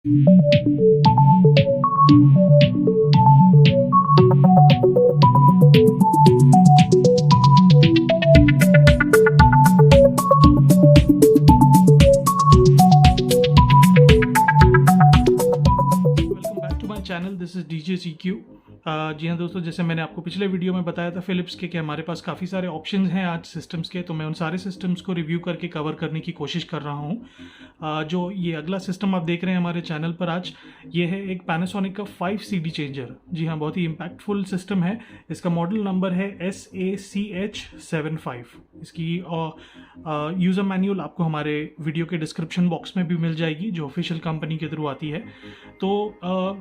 Channel this is DJ CQ. जी हाँ दोस्तों, जैसे मैंने आपको पिछले वीडियो में बताया था फिलिप्स के कि हमारे पास काफ़ी सारे ऑप्शंस हैं आज सिस्टम्स के, तो मैं उन सारे सिस्टम्स को रिव्यू करके कवर करने की कोशिश कर रहा हूँ। जो ये अगला सिस्टम आप देख रहे हैं हमारे चैनल पर आज, ये है एक पैनासोनिक का 5 CD चेंजर। जी हाँ, बहुत ही इम्पैक्टफुल सिस्टम है। इसका मॉडल नंबर है SA CH75। इसकी यूज़र मैनुअल आपको हमारे वीडियो के डिस्क्रिप्शन बॉक्स में भी मिल जाएगी, जो ऑफिशियल कंपनी के थ्रू आती है। तो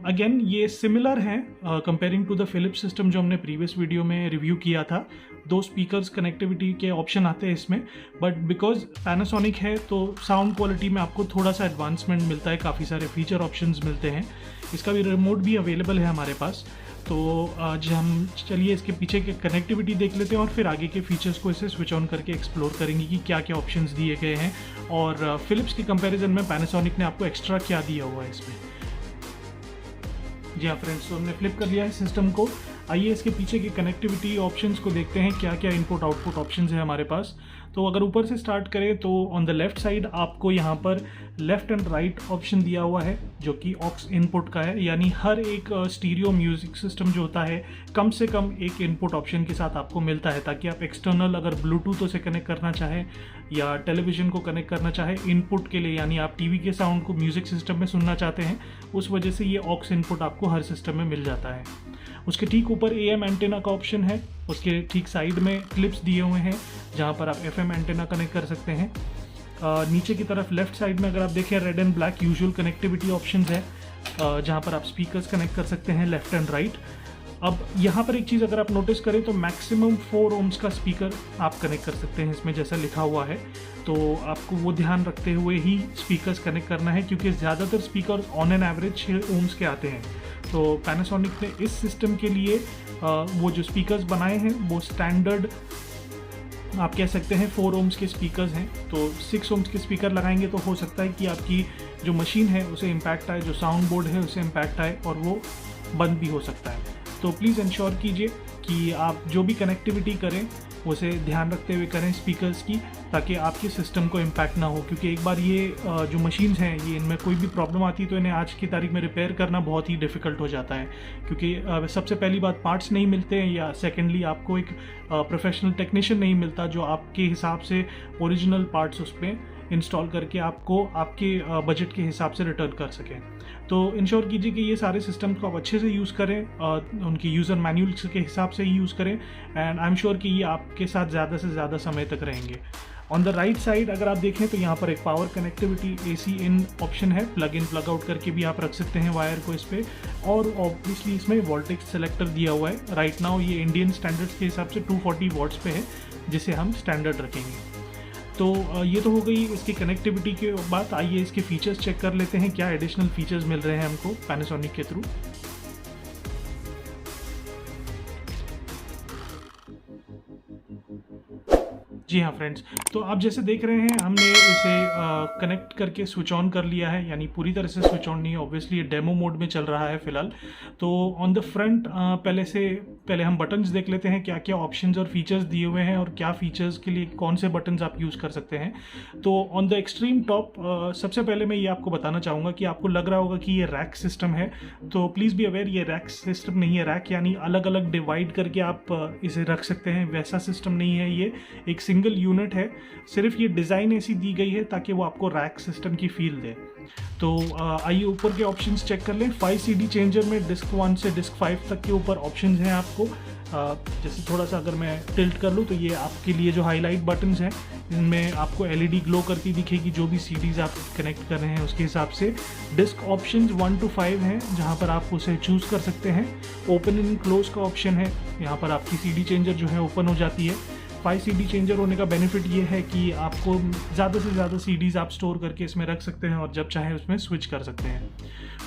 अगेन ये सिमिलर है comparing to the Philips system जो हमने प्रीवियस वीडियो में रिव्यू किया था। 2 स्पीकर्स कनेक्टिविटी के ऑप्शन आते हैं इसमें, बट बिकॉज पैनासोनिक है तो साउंड क्वालिटी में आपको थोड़ा सा एडवांसमेंट मिलता है, काफ़ी सारे फीचर ऑप्शंस मिलते हैं। इसका भी रिमोट भी अवेलेबल है हमारे पास। तो आज हम चलिए इसके पीछे के कनेक्टिविटी देख लेते हैं और फिर आगे के फीचर्स को इसे स्विच ऑन करके एक्सप्लोर करेंगे कि क्या क्या ऑप्शंस दिए गए हैं और फिलिप्स के कंपैरिजन में पैनासोनिक ने आपको एक्स्ट्रा क्या दिया हुआ है इसमें। जी हाँ फ्रेंड्स, तो हमने फ्लिप कर लिया है सिस्टम को। आइए इसके पीछे की कनेक्टिविटी ऑप्शंस को देखते हैं, क्या क्या इनपुट आउटपुट ऑप्शंस है हमारे पास। तो अगर ऊपर से स्टार्ट करें तो ऑन द लेफ्ट साइड आपको यहाँ पर लेफ्ट एंड राइट ऑप्शन दिया हुआ है जो कि ऑक्स इनपुट का है, यानी हर एक स्टीरियो म्यूजिक सिस्टम जो होता है कम से कम एक इनपुट ऑप्शन के साथ आपको मिलता है, ताकि आप एक्सटर्नल अगर ब्लूटूथ से कनेक्ट करना चाहें या टेलीविज़न को कनेक्ट करना चाहें इनपुट के लिए, यानी आप टीवी के साउंड को म्यूज़िक सिस्टम में सुनना चाहते हैं, उस वजह से ये ऑक्स इनपुट आपको हर सिस्टम में मिल जाता है। उसके ठीक ऊपर AM एंटेना का ऑप्शन है, उसके ठीक साइड में क्लिप्स दिए हुए हैं जहाँ पर आप FM एंटेना कनेक्ट कर सकते हैं। नीचे की तरफ लेफ्ट साइड में अगर आप देखें red and black usual connectivity options है जहाँ पर आप स्पीकर्स कनेक्ट कर सकते हैं लेफ्ट एंड राइट। अब यहाँ पर एक चीज़ अगर आप नोटिस करें तो मैक्सिमम 4 ohms का स्पीकर आप कनेक्ट कर सकते हैं इसमें, जैसा लिखा हुआ है। तो आपको वो ध्यान रखते हुए ही स्पीकर्स कनेक्ट करना है, क्योंकि ज़्यादातर speaker on an average 6 ohms के आते हैं। तो पैनासोनिक ने इस सिस्टम के लिए वो जो स्पीकर्स बनाए हैं वो स्टैंडर्ड आप कह सकते हैं 4 ohms के स्पीकर्स हैं। तो 6 ohms के स्पीकर लगाएंगे तो हो सकता है कि आपकी जो मशीन है उसे इम्पैक्ट आए, जो साउंड बोर्ड है उसे इम्पैक्ट आए और वो बंद भी हो सकता है। तो प्लीज़ इंश्योर कीजिए कि आप जो भी कनेक्टिविटी करें उसे ध्यान रखते हुए करें स्पीकर्स की, ताकि आपके सिस्टम को इम्पैक्ट ना हो। क्योंकि एक बार ये जो मशीन्स हैं ये इनमें कोई भी प्रॉब्लम आती है तो इन्हें आज की तारीख में रिपेयर करना बहुत ही डिफ़िकल्ट हो जाता है, क्योंकि सबसे पहली बात पार्ट्स नहीं मिलते हैं, या सेकेंडली आपको एक प्रोफेशनल टेक्नीशियन नहीं मिलता जो आपके हिसाब से ओरिजिनल पार्ट्स उस पर इंस्टॉल करके आपको आपके बजट के हिसाब से रिटर्न कर सकें। तो इंश्योर कीजिए कि ये सारे सिस्टम्स को आप अच्छे से यूज़ करें, उनकी यूज़र मैनुअल्स के हिसाब से ही यूज़ करें, एंड आई एम श्योर कि ये आपके साथ ज़्यादा से ज़्यादा समय तक रहेंगे। ऑन द राइट साइड अगर आप देखें तो यहाँ पर एक पावर कनेक्टिविटी AC इन ऑप्शन है, प्लग इन प्लग आउट करके भी आप रख सकते हैं वायर को इस पर, और ऑब्वियसली इसमें वोल्टेज सेलेक्टर दिया हुआ है। राइट नाउ ये इंडियन स्टैंडर्ड्स के हिसाब से 240 वॉट्स पे है, जिसे हम स्टैंडर्ड रखेंगे। तो ये तो हो गई इसकी कनेक्टिविटी की बात। आइए इसके फीचर्स चेक कर लेते हैं, क्या एडिशनल फीचर्स मिल रहे हैं हमको पैनासोनिक के थ्रू। जी हाँ फ्रेंड्स, तो आप जैसे देख रहे हैं हमने इसे कनेक्ट करके स्विच ऑन कर लिया है, यानी पूरी तरह से स्विच ऑन नहीं है, ऑब्वियसली ये डेमो मोड में चल रहा है फिलहाल। तो ऑन द फ्रंट पहले हम बटन्स देख लेते हैं, क्या क्या ऑप्शंस और फीचर्स दिए हुए हैं और क्या फीचर्स के लिए कौन से बटन्स आप यूज़ कर सकते हैं। तो ऑन द एक्सट्रीम टॉप सबसे पहले मैं ये आपको बताना चाहूँगा कि आपको लग रहा होगा कि ये रैक सिस्टम है, तो प्लीज़ बी अवेयर ये रैक सिस्टम नहीं है। रैक यानी अलग अलग डिवाइड करके आप इसे रख सकते हैं, वैसा सिस्टम नहीं है। ये एक सिंगल यूनिट है, सिर्फ ये डिज़ाइन ऐसी दी गई है ताकि वो आपको रैक सिस्टम की फील दे। तो आइए ऊपर के ऑप्शंस चेक कर लें। 5 CD चेंजर में डिस्क 1 से डिस्क 5 तक के ऊपर ऑप्शंस हैं आपको। जैसे थोड़ा सा अगर मैं टिल्ट कर लूँ तो ये आपके लिए जो हाईलाइट बटन्स हैं इनमें आपको LED ग्लो करती दिखेगी, जो भी CDs आप कनेक्ट कर रहे हैं उसके हिसाब से। डिस्क ऑप्शंस 1 to 5 हैं जहाँ पर आप उसे चूज़ कर सकते हैं। ओपन एंड क्लोज का ऑप्शन है, यहाँ पर आपकी CD चेंजर जो है ओपन हो जाती है। 5 CD चेंजर होने का बेनिफिट ये है कि आपको ज़्यादा से ज़्यादा CDs आप स्टोर करके इसमें रख सकते हैं और जब चाहे उसमें स्विच कर सकते हैं।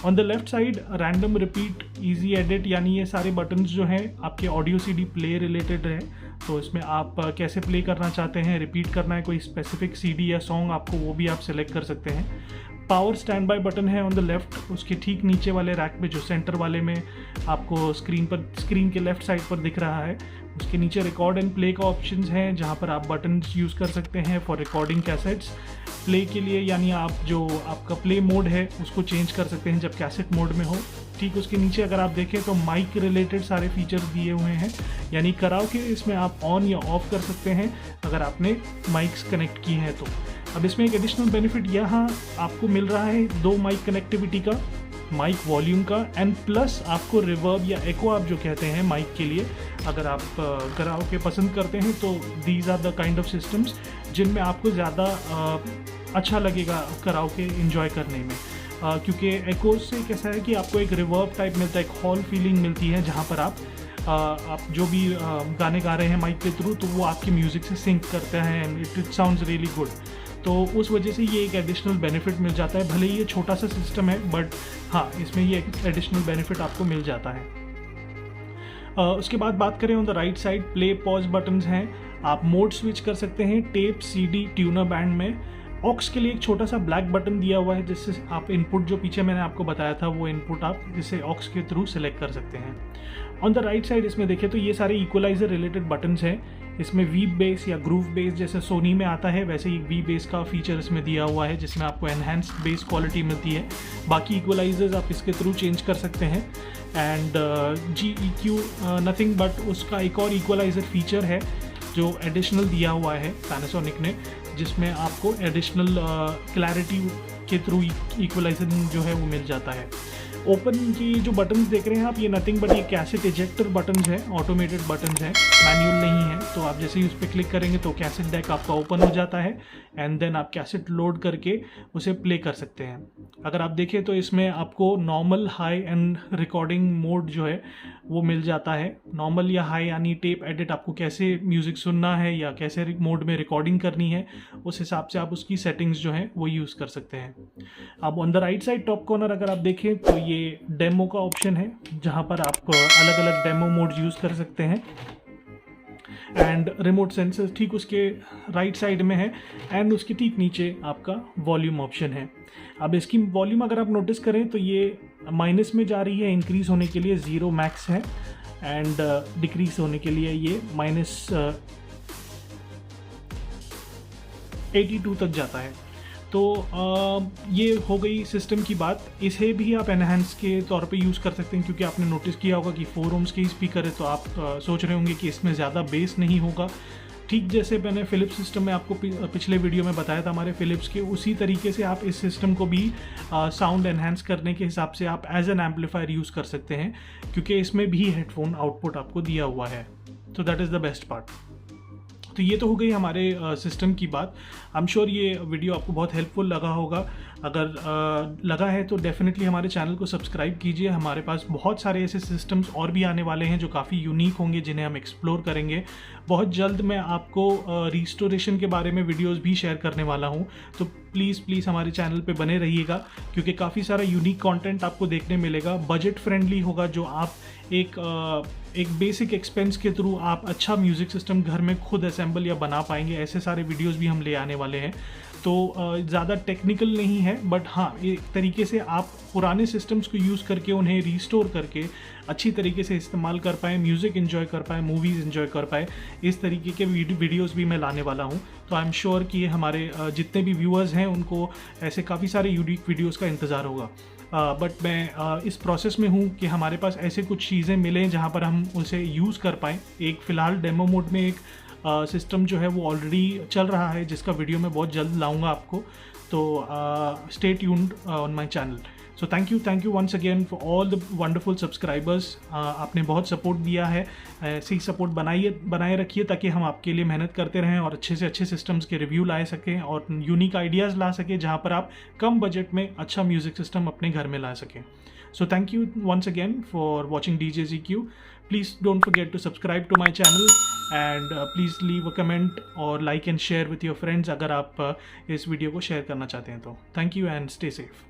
On the left side random repeat, easy edit, यानी ये सारे बटन्स जो हैं आपके ऑडियो CD प्ले रिलेटेड है। तो इसमें आप कैसे प्ले करना चाहते हैं, रिपीट करना है कोई स्पेसिफिक CD या सॉन्ग आपको, वो भी आप सिलेक्ट कर सकते हैं। पावर स्टैंड बाय बटन है ऑन द लेफ्ट, उसके ठीक नीचे वाले रैक पे जो सेंटर वाले में आपको स्क्रीन के लेफ्ट साइड पर दिख रहा है, उसके नीचे रिकॉर्ड एंड प्ले का ऑप्शन है, जहाँ पर आप बटन यूज़ कर सकते हैं फॉर रिकॉर्डिंग कैसेट्स। प्ले के लिए यानी आप जो आपका प्ले मोड है उसको चेंज कर सकते हैं जब कैसेट मोड में हो। ठीक उसके नीचे अगर आप देखें तो माइक रिलेटेड सारे फीचर्स दिए हुए हैं, यानी कराओके इसमें आप ऑन या ऑफ कर सकते हैं अगर आपने माइक्स कनेक्ट किए हैं तो। अब इसमें एक एडिशनल बेनिफिट यहाँ आपको मिल रहा है 2 माइक कनेक्टिविटी का, माइक वॉल्यूम का, एंड प्लस आपको रिवर्ब या एको आप जो कहते हैं माइक के लिए, अगर आप कराओके पसंद करते हैं तो these are the kind of systems जिनमें आपको ज़्यादा अच्छा लगेगा कराओके एंजॉय करने में, क्योंकि एको से कैसा है कि आपको एक रिवर्ब टाइप मिलता है, एक हॉल फीलिंग मिलती है, जहाँ पर आप जो भी गाने गा रहे हैं माइक के थ्रू तो वो आपके म्यूज़िक से सिंक करते हैं and it sounds really good. तो उस वजह से ये एक एडिशनल बेनिफिट मिल जाता है, भले ही ये छोटा सा सिस्टम है बट हाँ इसमें ये एक एडिशनल बेनिफिट आपको मिल जाता है। उसके बाद बात करें on the right side play pause buttons हैं, आप मोड स्विच कर सकते हैं टेप सीडी ट्यूनर बैंड में। ऑक्स के लिए एक छोटा सा ब्लैक बटन दिया हुआ है जिससे आप इनपुट जो पीछे मैंने आपको बताया था वो इनपुट आप जिससे ऑक्स के थ्रू सेलेक्ट कर सकते हैं। ऑन द राइट साइड इसमें देखें तो ये सारे इक्वलाइजर रिलेटेड बटन्स हैं, इसमें वी बेस या ग्रूव बेस जैसे सोनी में आता है वैसे ही वी बेस का फीचर इसमें दिया हुआ है जिसमें आपको एनहांस्ड बेस क्वालिटी मिलती है। बाकी इक्वलाइजर्स आप इसके थ्रू चेंज कर सकते हैं एंड GEQ नथिंग बट उसका एक और इक्वलाइजर फीचर है जो एडिशनल दिया हुआ है पैनासोनिक ने, जिसमें आपको एडिशनल क्लैरिटी के थ्रू इक्वलाइजर जो है वो मिल जाता है। ओपन की जो बटन्स देख रहे हैं आप ये नथिंग बट ये कैसेट इजेक्टर बटन्स हैं, ऑटोमेटेड बटन्स हैं, मैनुअल नहीं है। तो आप जैसे ही उस पर क्लिक करेंगे तो कैसेट डेक आपका ओपन हो जाता है एंड देन आप कैसेट लोड करके उसे प्ले कर सकते हैं। अगर आप देखें तो इसमें आपको normal, high and recording mode जो है वो मिल जाता है। नॉर्मल या हाई यानी टेप एडिट आपको कैसे म्यूज़िक सुनना है या कैसे मोड में रिकॉर्डिंग करनी है उस हिसाब से आप उसकी सेटिंग्स जो है वो यूज़ कर सकते हैं। अब on the right side top corner अगर आप देखें तो ये डेमो का ऑप्शन है जहां पर आप अलग अलग डेमो मोड्स यूज़ कर सकते हैं एंड रिमोट सेंसर ठीक उसके राइट साइड में है एंड उसके ठीक नीचे आपका वॉल्यूम ऑप्शन है। अब इसकी वॉल्यूम अगर आप नोटिस करें तो ये माइनस में जा रही है, इंक्रीज होने के लिए 0 मैक्स है एंड डिक्रीज होने के लिए ये -82 तक जाता है। तो ये हो गई सिस्टम की बात। इसे भी आप एनहांस के तौर पे यूज़ कर सकते हैं क्योंकि आपने नोटिस किया होगा कि 4 ohms के स्पीकर है तो आप सोच रहे होंगे कि इसमें ज़्यादा बेस नहीं होगा। ठीक जैसे मैंने फ़िलिप्स सिस्टम में आपको पिछले वीडियो में बताया था हमारे फ़िलिप्स के, उसी तरीके से आप इस सिस्टम को भी साउंड एनहांस करने के हिसाब से आप एज एन एम्पलीफायर यूज़ कर सकते हैं क्योंकि इसमें भी हेडफोन आउटपुट आपको दिया हुआ है। तो that is the best part. तो ये तो हो गई हमारे सिस्टम की बात। आई एम श्योर ये वीडियो आपको बहुत हेल्पफुल लगा होगा। अगर लगा है तो डेफिनेटली हमारे चैनल को सब्सक्राइब कीजिए। हमारे पास बहुत सारे ऐसे सिस्टम्स और भी आने वाले हैं जो काफ़ी यूनिक होंगे जिन्हें हम एक्सप्लोर करेंगे। बहुत जल्द मैं आपको रिस्टोरेशन के बारे में वीडियोस भी शेयर करने वाला हूं, तो प्लीज़ हमारे चैनल पे बने रहिएगा क्योंकि काफ़ी सारा यूनिक कंटेंट आपको देखने मिलेगा। बजट फ्रेंडली होगा जो आप एक बेसिक एक्सपेंस के थ्रू आप अच्छा म्यूज़िक सिस्टम घर में खुद असेंबल या बना पाएंगे। ऐसे सारे वीडियोस भी हम ले आने वाले हैं। तो ज़्यादा टेक्निकल नहीं है बट हाँ एक तरीके से आप पुराने सिस्टम्स को यूज़ करके उन्हें रीस्टोर करके अच्छी तरीके से इस्तेमाल कर पाएँ, म्यूज़िक एंजॉय कर पाएँ, मूवीज़ एंजॉय कर पाएँ, इस तरीके के वीडियोस भी मैं लाने वाला हूँ। तो आई एम श्योर कि हमारे जितने भी व्यूअर्स हैं उनको ऐसे काफ़ी सारे यूनिक वीडियोस का इंतज़ार होगा। बट मैं इस प्रोसेस में हूँ कि हमारे पास ऐसे कुछ चीज़ें मिलें जहाँ पर हम उसे यूज़ कर पाएँ। एक फ़िलहाल डेमो मोड में एक सिस्टम जो है वो ऑलरेडी चल रहा है जिसका वीडियो मैं बहुत जल्द लाऊंगा आपको। तो stay tuned on my channel. So thank you once again for all the wonderful subscribers. आपने बहुत सपोर्ट दिया है, ऐसे ही सपोर्ट बनाए रखिए ताकि हम आपके लिए मेहनत करते रहें और अच्छे से अच्छे सिस्टम्स के रिव्यू ला सकें और यूनिक आइडियाज़ ला सकें जहाँ पर आप कम बजट में अच्छा म्यूज़िक सिस्टम अपने घर में ला सकें। So thank you once again for watching DJ ZQ. Please don't forget to subscribe to my channel and please leave a comment or like and share with your friends अगर आप इस video को share करना चाहते हैं तो। Thank you and stay safe.